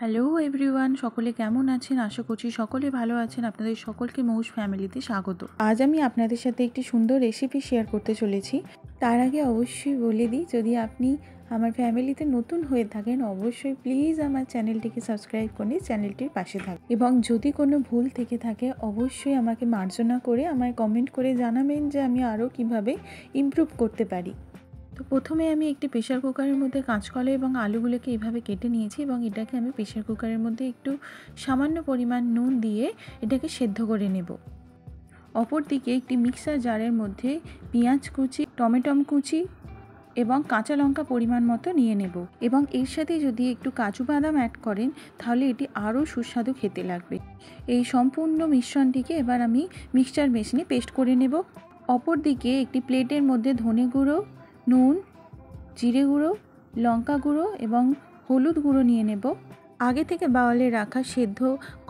Hello everyone, সকলে কেমন আছেন? আশা করছি সকলে ভালো আছেন। আপনাদের সকলকে মৌস ফ্যামিলিতে স্বাগত। আজ আমি আপনাদের সাথে একটি সুন্দর রেসিপি শেয়ার করতে চলেছি। তার আগে অবশ্যই বলে দিই, যদি আপনি আমার ফ্যামিলিতে নতুন হয়ে থাকেন অবশ্যই প্লিজ আমার চ্যানেলটিকে সাবস্ক্রাইব করে চ্যানেলটির পাশে থাকুন, এবং যদি কোনো ভুল থেকে থাকে অবশ্যই আমাকে মার্জনা করে আমায় কমেন্ট করে জানাবেন যে আমি আরও কিভাবে ইমপ্রুভ করতে পারি। তো প্রথমে আমি একটি প্রেশার কুকারের মধ্যে কাঁচকলা এবং আলুগুলোকে এভাবে কেটে নিয়েছি, এবং এটাকে আমি প্রেশার কুকারের মধ্যে একটু সামান্য পরিমাণ নুন দিয়ে এটাকে সেদ্ধ করে নেব। অপরদিকে একটি মিক্সার জারের মধ্যে পেঁয়াজ কুচি, টমেটো কুচি এবং কাঁচা লঙ্কা পরিমাণ মতো নিয়ে নেব, এবং এর সাথে যদি একটু কাজু বাদাম অ্যাড করেন তাহলে এটি আরও সুস্বাদু খেতে লাগবে। এই সম্পূর্ণ মিশ্রণটিকে এবার আমি মিক্সচার মেশিনে পেস্ট করে নেব। অপরদিকে একটি প্লেটের মধ্যে ধনে গুঁড়ো, নুন, জিরে গুঁড়ো, লঙ্কা গুঁড়ো এবং হলুদ গুঁড়ো নিয়ে নেব। আগে থেকে বাওয়ালে রাখা সেদ্ধ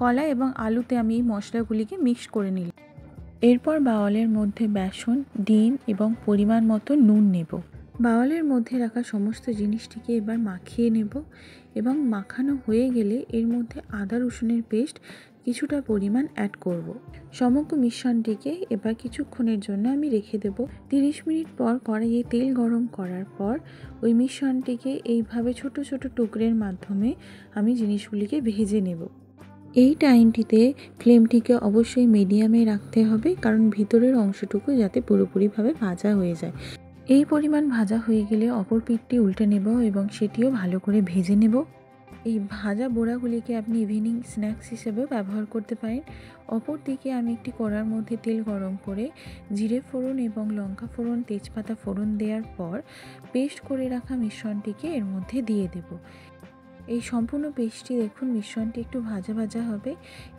কলা এবং আলুতে আমি এই মশলাগুলিকে মিক্স করে নিলাম। এরপর বাওয়ালের মধ্যে বেসন, ডিম এবং পরিমাণ মতো নুন নেব। বাওয়ালের মধ্যে রাখা সমস্ত জিনিসটিকে এবার মাখিয়ে নেব, এবং মাখানো হয়ে গেলে এর মধ্যে আদা রসুনের পেস্ট কিছুটা পরিমাণ অ্যাড করব। সমগ্র মিশ্রণটিকে এবার কিছুক্ষণের জন্য আমি রেখে দেব। 30 মিনিট পর কড়াইয়ে তেল গরম করার পর ওই মিশ্রণটিকে এইভাবে ছোট ছোট টুকরের মাধ্যমে আমি জিনিসগুলিকে ভেজে নেব। এই টাইমটিতে ফ্লেমটিকে অবশ্যই মিডিয়ামে রাখতে হবে, কারণ ভিতরের অংশটুকু যাতে পুরোপুরিভাবে ভাজা হয়ে যায়। এই পরিমাণ ভাজা হয়ে গেলে অপর পিঠটি উল্টে নেব এবং সেটিও ভালো করে ভেজে নেব। এই ভাজা বড়াগুলিকে আপনি ইভিনিং স্ন্যাক্স হিসেবেও ব্যবহার করতে পারেন। অপরদিকে আমি একটি কড়ার মধ্যে তেল গরম করে জিরে ফোড়ন এবং লঙ্কা ফোড়ন, তেজপাতা ফোড়ন দেওয়ার পর পেস্ট করে রাখা মিশ্রণটিকে এর মধ্যে দিয়ে দেব। এই সম্পূর্ণ পেস্টটি দেখুন মিশ্রণটি একটু ভাজা ভাজা হবে।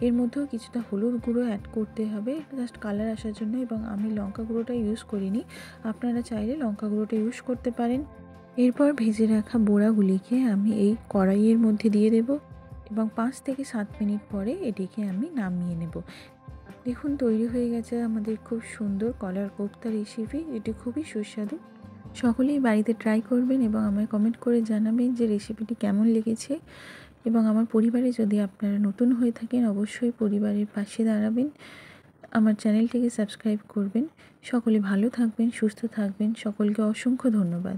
এর মধ্যেও কিছুটা হলুদ গুঁড়ো অ্যাড করতে হবে জাস্ট কালার আসার জন্য, এবং আমি লঙ্কা গুঁড়োটা ইউজ করিনি, আপনারা চাইলে লঙ্কা গুঁড়োটা ইউজ করতে পারেন। এরপর ভেজে রাখা বড়াগুলিকে আমি এই কড়াইয়ের মধ্যে দিয়ে দেব, এবং 5 থেকে 7 মিনিট পরে এটিকে আমি নামিয়ে নেব। দেখুন তৈরি হয়ে গেছে আমাদের খুব সুন্দর কলার কোফতা রেসিপি। এটি খুবই সুস্বাদু। সকলেই বাড়িতে ট্রাই করবেন এবং আমায় কমেন্ট করে জানাবেন যে রেসিপিটি কেমন লেগেছে। এবং আমার পরিবারে যদি আপনারা নতুন হয়ে থাকেন অবশ্যই পরিবারের পাশে দাঁড়াবেন, আমার চ্যানেলটিকে সাবস্ক্রাইব করবেন। সকলে ভালো থাকবেন, সুস্থ থাকবেন। সকলকে অসংখ্য ধন্যবাদ।